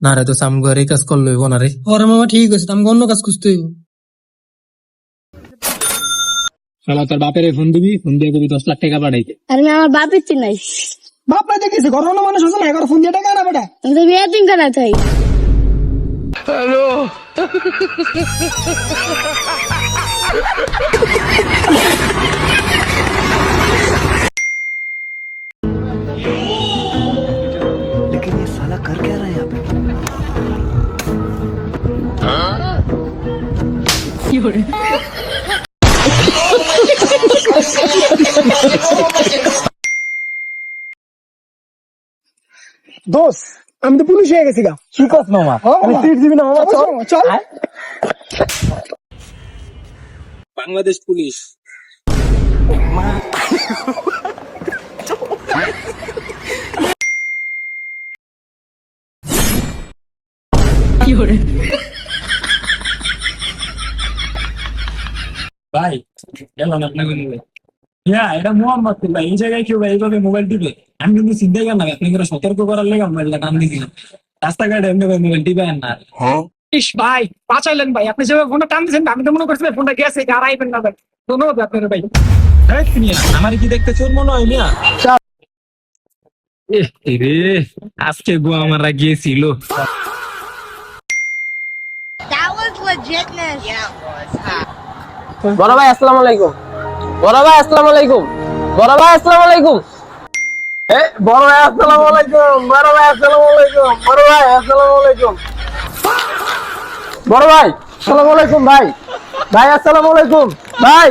না রে, তো সামগুয়ার এই কাজ করলে হইব না রে। ওরে মামা ঠিক আছে, আমাকে অন্য কাজ খুঁজতে হইব। শালা তোর বাপের ফোন দিবি, ফোন দিয়ে কবি 10 লাখ টাকা পাঠাইতে। আরে আমি আমার বাপের চিনাই, বাপ নাই দেখেছে ঘর অন্য মানুষ আছে না, এগারো ফোন দিয়ে টাকা না বেটা। আমি তো বিয়ে দিন কেনা থাই। लेकिन ये साला कर क्या रहा है यहाँ पे? দোষ, আমি তো পুলিশ হয়ে গেছি গা। কি কস মামা? আমি সিট দিবি না মামা, চল চল। বাংলাদেশ পুলিশ। ভাই গেলাম আপনাকে নিয়ে। হ্যাঁ, এটা মোহাম্মদ ভাই। এই জায়গায় কেউ ভাই এইভাবে মোবাইল টিপে? আমি কিন্তু চিন্তাই করলাম আপনাকে সতর্ক করার লেগে মোবাইলটা টান দিয়েছিলাম। রাস্তাঘাটে এমনি ভাই মোবাইল টিপে না। ইস ভাই, বাঁচাইলেন ভাই। আপনি যেভাবে ফোনটা টান দিয়েছেন, আমি তো মনে করছি ভাই ফোনটা গেছে, আর আইবেন না ভাই। ধন্যবাদ আপনার ভাই। আমার কি দেখতে চোর মনে হয় মিয়া? রে আজকে গো আমরা গিয়েছিল। That was legitness. বড় ভাই আসসালামু আলাইকুম। বড় ভাই আসসালামু আলাইকুম। বড় ভাই আসসালামু আলাইকুম। বড় ভাই আসসালামু আলাইকুম। বড় ভাই আসসালামু আলাইকুম। বড় ভাই আসসালামু আলাইকুম। বড় ভাই আসসালামু আলাইকুম। ভাই ভাই আসসালামু আলাইকুম। ভাই